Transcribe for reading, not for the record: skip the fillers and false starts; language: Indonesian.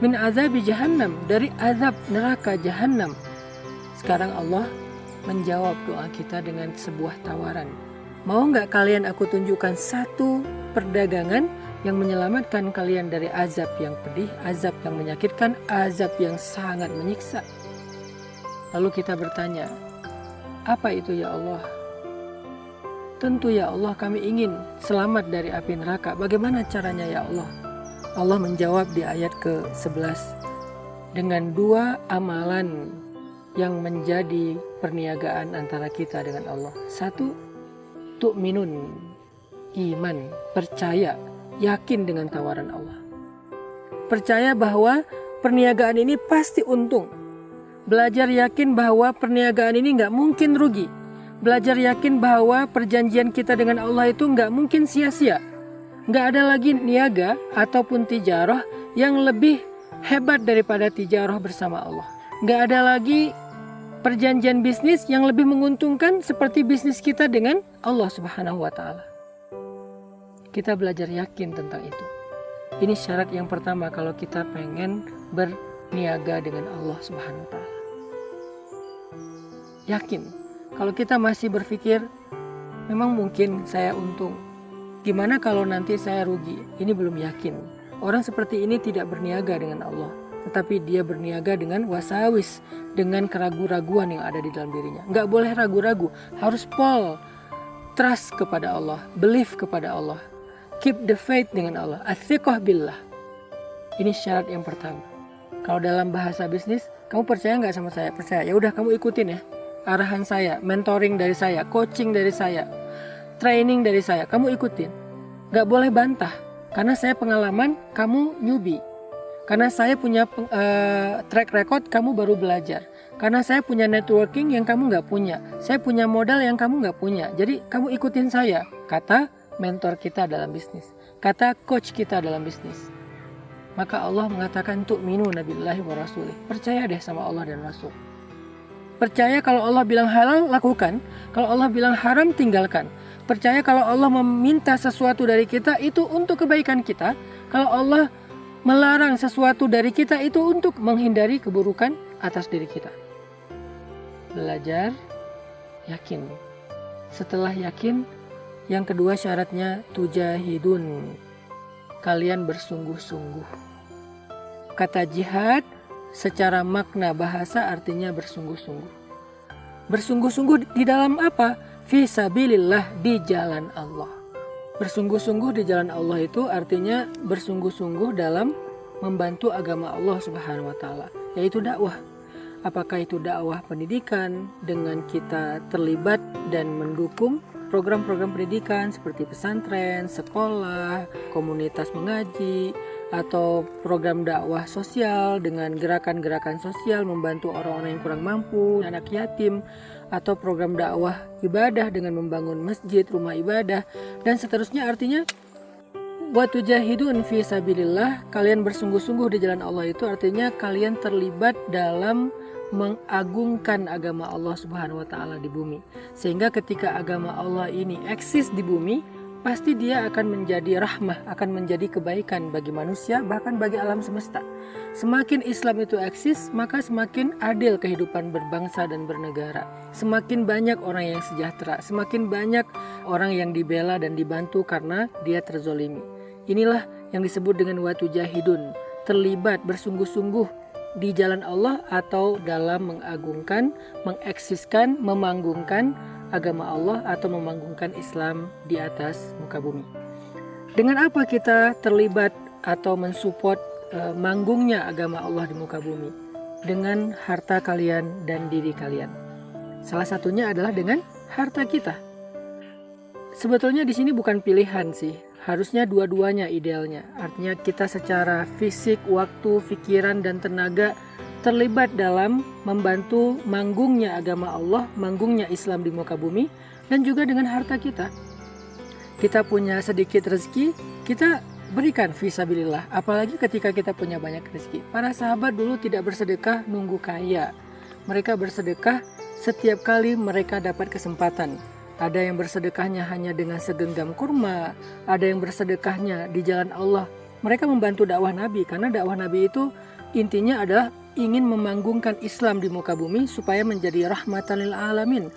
min azabi jahannam, dari azab neraka jahannam. Sekarang Allah menjawab doa kita dengan sebuah tawaran. Mau nggak kalian aku tunjukkan satu perdagangan yang menyelamatkan kalian dari azab yang pedih, azab yang menyakitkan, azab yang sangat menyiksa? Lalu kita bertanya, apa itu ya Allah? Tentu ya Allah, kami ingin selamat dari api neraka. Bagaimana caranya ya Allah? Allah menjawab di ayat ke-11 dengan dua amalan yang menjadi perniagaan antara kita dengan Allah. Satu, tu'minun, iman, percaya, yakin dengan tawaran Allah. Percaya bahwa perniagaan ini pasti untung. Belajar yakin bahwa perniagaan ini nggak mungkin rugi. Belajar yakin bahwa perjanjian kita dengan Allah itu nggak mungkin sia-sia. Nggak ada lagi niaga ataupun tijarah yang lebih hebat daripada tijarah bersama Allah. Nggak ada lagi perjanjian bisnis yang lebih menguntungkan seperti bisnis kita dengan Allah Subhanahu wa Ta'ala. Kita belajar yakin tentang itu. Ini syarat yang pertama kalau kita pengen berniaga dengan Allah Subhanahu wa Ta'ala. Yakin. Kalau kita masih berpikir, memang mungkin saya untung, gimana kalau nanti saya rugi? Ini belum yakin. Orang seperti ini tidak berniaga dengan Allah, tetapi dia berniaga dengan wasawis, dengan keraguan-raguan yang ada di dalam dirinya. Nggak boleh ragu-ragu, harus trust kepada Allah, believe kepada Allah, keep the faith dengan Allah, athiqah billah. Ini syarat yang pertama. Kalau dalam bahasa bisnis, kamu percaya nggak sama saya? Percaya. Ya udah, kamu ikutin ya arahan saya, mentoring dari saya, coaching dari saya, training dari saya, kamu ikutin. Nggak boleh bantah, karena saya pengalaman, kamu newbie. Karena saya punya track record, kamu baru belajar. Karena saya punya networking yang kamu nggak punya. Saya punya modal yang kamu nggak punya. Jadi kamu ikutin saya, kata mentor kita dalam bisnis, kata coach kita dalam bisnis. Maka Allah mengatakan tu'minu nabillahi wa rasulih. Percaya deh sama Allah dan Rasul. Percaya kalau Allah bilang halal, lakukan. Kalau Allah bilang haram, tinggalkan. Percaya kalau Allah meminta sesuatu dari kita, itu untuk kebaikan kita. Kalau Allah melarang sesuatu dari kita, itu untuk menghindari keburukan atas diri kita. Belajar, yakin. Setelah yakin, yang kedua syaratnya tujahidun. Kalian bersungguh-sungguh. Kata jihad secara makna bahasa artinya bersungguh-sungguh. Bersungguh-sungguh di dalam apa? Fi sabilillah, di jalan Allah. Bersungguh-sungguh di jalan Allah itu artinya bersungguh-sungguh dalam membantu agama Allah Subhanahu wa Ta'ala, yaitu dakwah. Apakah itu dakwah pendidikan dengan kita terlibat dan mendukung program-program pendidikan seperti pesantren, sekolah, komunitas mengaji, atau program dakwah sosial dengan gerakan-gerakan sosial membantu orang-orang yang kurang mampu, anak yatim, atau program dakwah ibadah dengan membangun masjid, rumah ibadah, dan seterusnya. Artinya wa tujahidun fi sabilillah, kalian bersungguh-sungguh di jalan Allah itu artinya kalian terlibat dalam mengagungkan agama Allah Subhanahu wa Ta'ala di bumi. Sehingga ketika agama Allah ini eksis di bumi, pasti dia akan menjadi rahmah, akan menjadi kebaikan bagi manusia, bahkan bagi alam semesta. Semakin Islam itu eksis, maka semakin adil kehidupan berbangsa dan bernegara. Semakin banyak orang yang sejahtera, semakin banyak orang yang dibela dan dibantu karena dia terzolimi. Inilah yang disebut dengan watujahidun, terlibat bersungguh-sungguh di jalan Allah atau dalam mengagungkan, mengeksiskan, memanggungkan agama Allah atau memanggungkan Islam di atas muka bumi. Dengan apa kita terlibat atau mensupport manggungnya agama Allah di muka bumi? Dengan harta kalian dan diri kalian. Salah satunya adalah dengan harta kita. Sebetulnya di sini bukan pilihan sih, harusnya dua-duanya idealnya. Artinya kita secara fisik, waktu, pikiran, dan tenaga terlibat dalam membantu manggungnya agama Allah, manggungnya Islam di muka bumi, dan juga dengan harta kita. Kita punya sedikit rezeki, kita berikan fisabilillah, apalagi ketika kita punya banyak rezeki. Para sahabat dulu tidak bersedekah nunggu kaya. Mereka bersedekah setiap kali mereka dapat kesempatan. Ada yang bersedekahnya hanya dengan segenggam kurma, ada yang bersedekahnya di jalan Allah. Mereka membantu dakwah Nabi, karena dakwah Nabi itu Intinya adalah ingin memanggungkan Islam di muka bumi supaya menjadi rahmatan lil alamin,